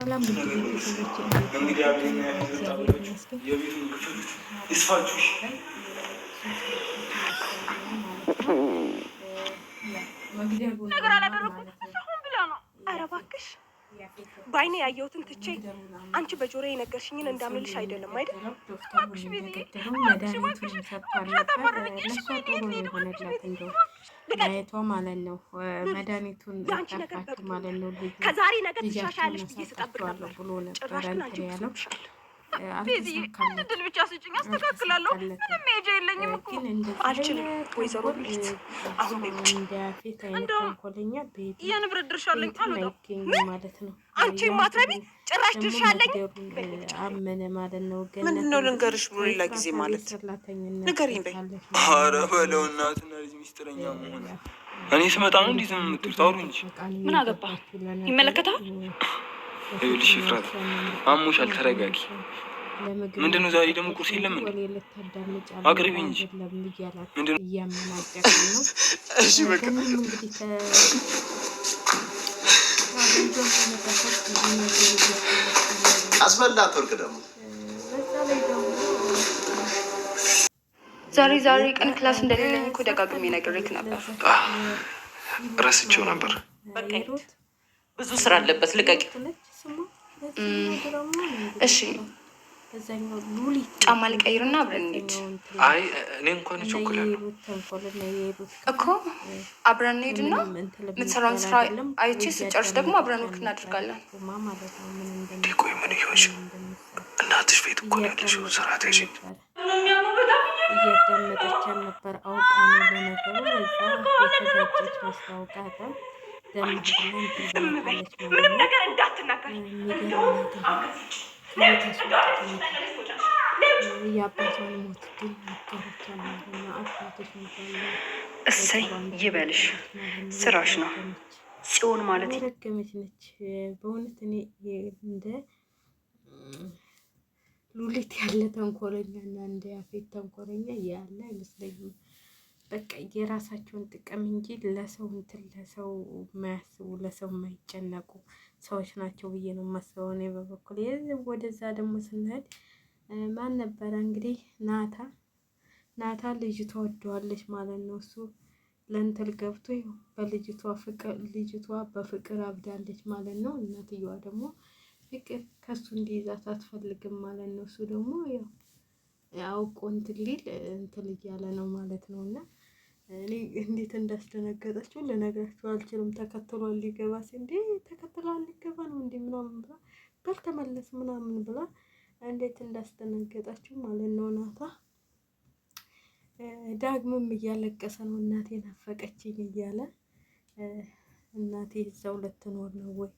ሰላም ውድ ቤተሰቦች እንዴት ናችሁ? እግዚአብሔር ይመስገን። ይስፋችሁ ነገር አላደረኩም ብላ ነው። ኧረ እባክሽ በዓይኔ ያየሁትን ትቼ አንቺ በጆሮ የነገርሽኝን እንዳምንልሽ አይደለም አይደል? እባክሽ ቤትዬ ማየቷ ማለት ነው። መድኃኒቱን ጠፋችሁ ማለት ነው። ከዛሬ ነገር ትሻሻያለሽ ብዬ ስጠብቅ ነበር ብሎ ነበረ እንትን ያለው ድል ብቻ ስጭኝ፣ አስተካክላለሁ። ምንም ሜጃ የለኝም እኮ አልችልም። ወይዘሮ ልጅት አሁን የንብረት ድርሻ አለኝ አልወጣም ማለት ነው። አንቺ ማትረቢ ጭራሽ ድርሻ አለኝ አመነ ማለት ነው። ምንድን ነው ልንገርሽ ብሎ ሌላ ጊዜ ማለት ንገሪኝ በይ። ኧረ በለው እናትና ልጅ ሚስጥረኛ መሆን እኔ ስመጣ ነው እንዲህ ዝም የምትሉት? አውሩ እንጂ ምን አገባ? ይመለከታል። ይኸውልሽ ፍራት አሞሻል፣ ተረጋጊ። ምንድን ነው ዛሬ ደግሞ ቁርስ የለም? አቅርቢ እንጂ ምንድን ነው? እሺ በቃ አስበላት። ወርቅ ደግሞ ዛሬ ቀን ክላስ እንደሌለኝ እኮ ደጋግሜ ነግሬክ ነበር። ረስቼው ነበር። በቃ ብዙ ስራ አለበት፣ ልቀቂ። እሺ ጫማ ልቀይርና አብረን እንሂድ። አይ እኔ እንኳን እቸኩላለሁ እኮ። አብረን እንሂድና የምትሰራውን ስራ አይቼ ስጨርስ ደግሞ አብረን ወክ እናደርጋለን። ቆይ ምን ይሆንሽ? እናትሽ ቤት እኮ ነው ያለሽው። ስራ ተይሽ። እያዳመጠቻት ነበር። አውቃ ነው ለነገሩ የተጋጨች መስታወቃታ ምንም ነገር እንዳትናገር። የአባቷን ሞት ግን ነገረቻትና አባቶች እሰይ ይበልሽ፣ ስራሽ ነው። ጽዮን ማለት ረገመች ነች በእውነት። እኔ እንደ ሉሊት ያለ ተንኮለኛ እና እንደ ያፌት ተንኮለኛ ያለ አይመስለኝም። በቃ የራሳቸውን ጥቅም እንጂ ለሰው እንትን ለሰው የማያስቡ ለሰው የማይጨነቁ ሰዎች ናቸው ብዬ ነው የማስበው እኔ በበኩል። ወደዛ ደግሞ ስንሄድ ማን ነበረ እንግዲህ ናታ ልጅቷ ወደዋለች ማለት ነው። እሱ ለእንትን ገብቶ ልጅቷ በፍቅር አብዳለች ማለት ነው። እናትየዋ ደግሞ ፍቅር ከሱ እንዲይዛት አትፈልግም ማለት ነው። እሱ ደግሞ ያው አውቆ እንትን ሊል እንትን እያለ ነው ማለት ነው። እና እኔ እንዴት እንዳስደነገጠችው ልነግራችሁ አልችልም። ተከትሏል ሊገባ እንዴ ተከትሏል ሊገባ ነው እንዴ ምናምን ብላ በልተመለስ ምናምን ብላ እንዴት እንዳስደነገጠችው ማለት ነው። ናታ ዳግምም እያለቀሰ ነው እናቴ ናፈቀችኝ እያለ እናቴ እዛው ልትኖር ነው ወይ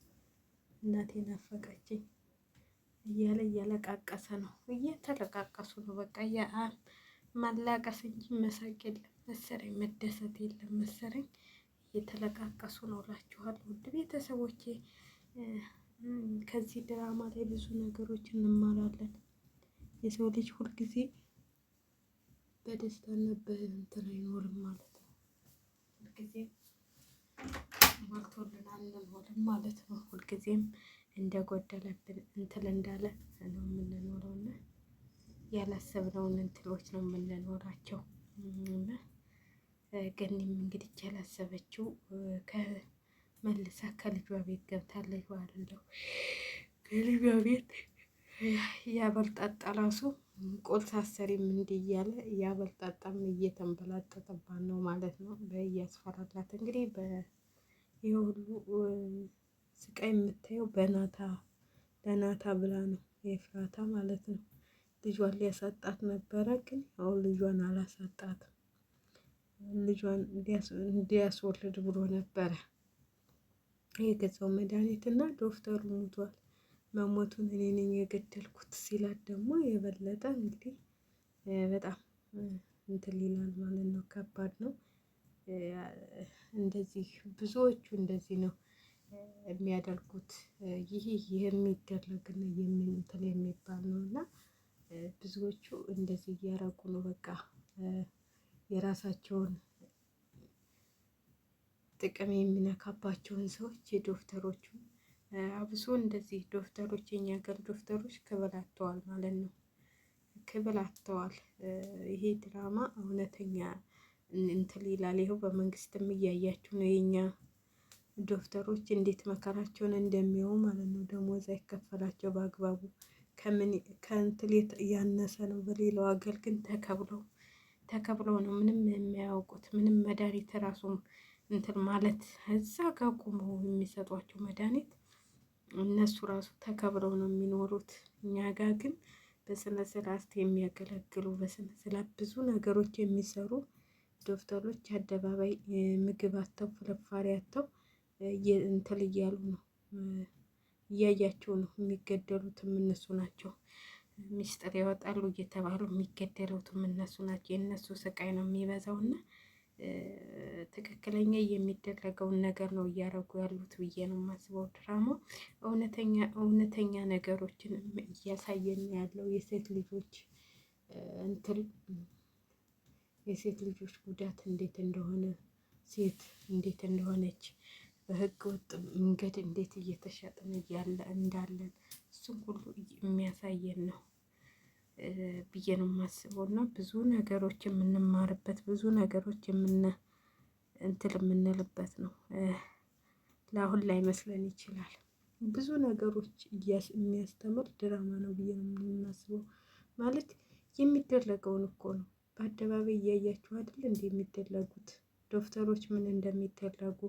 እናቴ ናፈቀችኝ እያለ እያለቃቀሰ ነው። እየተለቃቀሱ ነው በቃ ማላቀስ እንጂ መሳቅ የለም መሰረኝ፣ መደሰት የለም መሰረኝ። እየተለቃቀሱ ነው እላችኋለሁ ውድ ቤተሰቦቼ። ከዚህ ድራማ ላይ ብዙ ነገሮች እንማራለን። የሰው ልጅ ሁልጊዜ በደስታና በእንትን አይኖርም ማለት ነው። ሁልጊዜም ሞልቶልን አንኖርም ማለት ነው። ሁልጊዜም እንደጎደለብን እንትን እንዳለ ነው የምንኖረው እና ያላሰብነውን እንትሎች ነው የምንኖራቸው። ገኒም እንግዲህ ያላሰበችው መልሳ ከልጇ ቤት ገብታለች ማለት ነው። ከልጇ ቤት ያበልጣጣ ራሱ ቁልፍ አሰሪም እንዲህ እያለ ያበልጣጣም እየተንበላጠጠባት ነው ማለት ነው። በእያስፈራላት እንግዲህ ይህ ሁሉ ስቃይ የምታየው ለናታ ብላ ነው የፍራታ ማለት ነው። ልጇን ሊያሳጣት ነበረ፣ ግን አሁን ልጇን አላሳጣትም። ልጇን እንዲያስወልድ ብሎ ነበረ የገዛው መድኃኒት እና ዶክተሩ ሞቷል። መሞቱን እኔ ነኝ የገደልኩት ሲላት ደግሞ የበለጠ እንግዲህ በጣም እንትን ይላል ማለት ነው። ከባድ ነው። እንደዚህ ብዙዎቹ እንደዚህ ነው የሚያደርጉት። ይህ የሚደረግና እንትን የሚባል ነው እና ብዙዎቹ እንደዚህ እያረጉ ነው። በቃ የራሳቸውን ጥቅም የሚነካባቸውን ሰዎች የዶክተሮቹ አብሶ እንደዚህ ዶክተሮች የኛ ሀገር ዶክተሮች ክብል አጥተዋል ማለት ነው። ክብል አጥተዋል። ይሄ ድራማ እውነተኛ እንትን ይላል። ይኸው በመንግስትም እያያችሁ ነው የኛ ዶክተሮች እንዴት መከራቸውን እንደሚያዩ ማለት ነው። ደሞዝ አይከፈላቸው በአግባቡ ከእንትሌት ያነሰ ነው። በሌላው ሀገር ግን ተከብለው ነው ምንም የሚያውቁት። ምንም መድኃኒት ራሱ እንትን ማለት እዛ ጋር ቆመው የሚሰጧቸው መድኃኒት እነሱ ራሱ ተከብለው ነው የሚኖሩት። እኛ ጋር ግን በስነ ስርዓት የሚያገለግሉ በስነ ስርዓት ብዙ ነገሮች የሚሰሩ ዶክተሮች አደባባይ ምግብ አጥተው ፍርፋሪ አጥተው እንትን እያሉ ነው። እያያቸው ነው። የሚገደሉትም እነሱ ናቸው። ሚስጥር ያወጣሉ እየተባሉ የሚገደሉትም እነሱ ናቸው። የእነሱ ስቃይ ነው የሚበዛው እና ትክክለኛ የሚደረገውን ነገር ነው እያደረጉ ያሉት ብዬ ነው የማስበው። ድራማው እውነተኛ ነገሮችን እያሳየን ያለው የሴት ልጆች እንትን የሴት ልጆች ጉዳት እንዴት እንደሆነ ሴት እንዴት እንደሆነች በህገ ወጥ መንገድ እንዴት እየተሸጥን እንዳለን እሱም ሁሉ የሚያሳየን ነው ብዬ ነው የማስበው። እና ብዙ ነገሮች የምንማርበት ብዙ ነገሮች እንትን የምንልበት ነው። ለአሁን ላይ መስለን ይችላል። ብዙ ነገሮች የሚያስተምር ድራማ ነው ብዬ ነው የማስበው። ማለት የሚደረገውን እኮ ነው በአደባባይ እያያችሁ አይደል እንደ የሚደረጉት ዶክተሮች ምን እንደሚደረጉ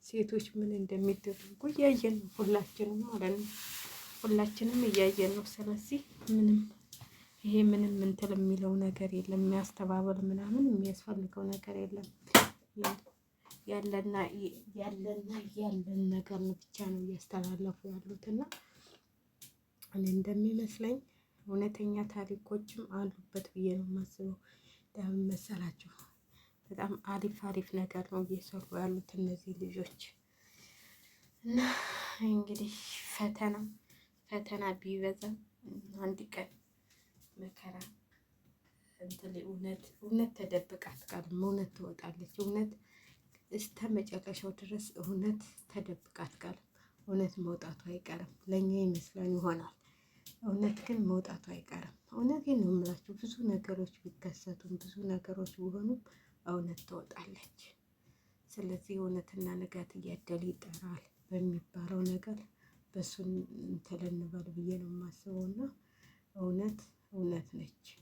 ሴቶች ምን እንደሚደረጉ እያየን ነው ሁላችንም ማለት ነው። ሁላችንም እያየን ነው። ስለዚህ ምንም እንትን የሚለው ነገር የለም። የሚያስተባብል ምናምን የሚያስፈልገው ነገር የለም። ያለና ያለን ነገር ብቻ ነው እያስተላለፉ ያሉትና እኔ እንደሚመስለኝ እውነተኛ ታሪኮችም አሉበት ብዬ ነው የማስበው። ለምን መሰላችሁ? በጣም አሪፍ ነገር ነው እየሰሩ ያሉት እነዚህ ልጆች እና እንግዲህ ፈተና ቢበዛም አንድ ቀን መከራ እንትን እውነት ተደብቃ አትቀርም። እውነት ትወጣለች። እውነት እስከ መጨረሻው ድረስ እውነት ተደብቃ አትቀርም። እውነት መውጣቱ አይቀርም። ለእኛ ይመስለን ይሆናል፣ እውነት ግን መውጣቱ አይቀርም። እውነቴን ነው የምላችሁ። ብዙ ነገሮች ቢከሰቱም ብዙ ነገሮች ቢሆኑም እውነት ትወጣለች። ስለዚህ እውነትና ንጋት እያደል ይጠራል በሚባለው ነገር በሱን እንትን እንበል ብዬ ነው የማስበው። እና እውነት ነች።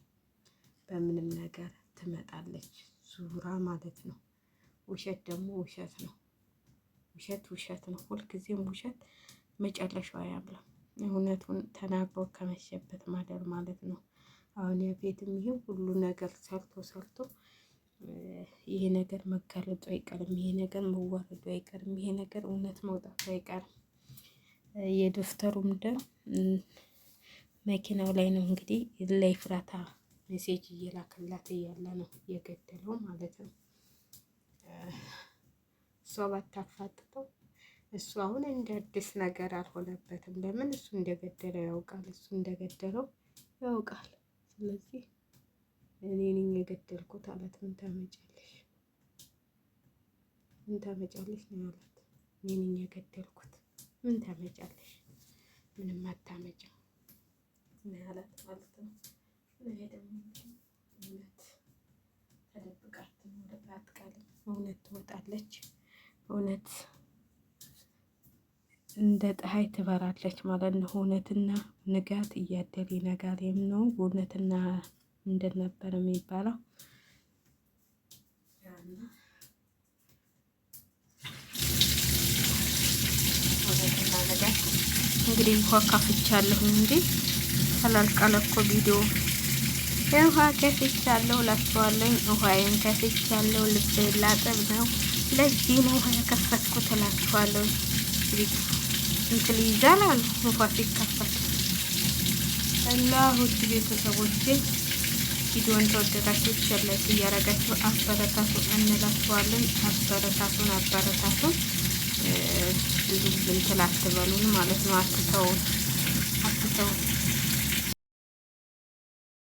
በምንም ነገር ትመጣለች ዙራ ማለት ነው። ውሸት ደግሞ ውሸት ነው። ውሸት ነው። ሁልጊዜም ውሸት መጨረሻው አያምርም። እውነቱን ተናግሮ ከመሸበት ማደር ማለት ነው። አሁን ያፌትም ይሄ ሁሉ ነገር ሰርቶ ይሄ ነገር መጋለጡ አይቀርም። ይሄ ነገር መዋረዱ አይቀርም። ይሄ ነገር እውነት መውጣቱ አይቀርም። የዶክተሩም ደም መኪናው ላይ ነው እንግዲህ ለኤፍራታ ሜሴጅ እየላከላት እያለ ነው የገደለው ማለት ነው። እሷ ባታፋጥጠው እሱ አሁን እንደ አዲስ ነገር አልሆነበትም። ለምን እሱ እንደገደለው ያውቃል። ስለዚህ እኔ ነኝ የገደልኩት አላት። ምን ታመጫለሽ ነው ያላት። እኔ ነኝ የገደልኩት ምን ታመጫለሽ? ምንም አታመጭም ነው ያላት ማለት ነው። ይሄ ደግሞ እውነት ተደብቃ አትቀርም። እውነት ትወጣለች። እውነት እንደ ፀሐይ ትበራለች ማለት ነው። እውነትና ንጋት እያደር ይነጋል ነው እውነትና እንደነበር የሚባለው። እውነትና ንጋት እንግዲህ ውሃ ካፍቻለሁ እንጂ ተላልቃለ እኮ ቪዲዮ ውሃ ከፍቻለሁ እላችኋለሁ። ውሃዬን ከፍቻለሁ። ልብስ ላጥብ ነው። ለዚህ ነው ውሃ የከፈትኩት እላችኋለሁ። እንትን ይይዛል አሉ ውሃ ሲከፈት እና ውድ ቤተሰቦቼ ቪዲዮን ተወደዳችሁ ሼር ላይክ እያደረጋችሁ አበረታቱን እንላችኋለን። አበረታቱን። ብዙ እንትን አትበሉን ማለት ነው። አትተውን።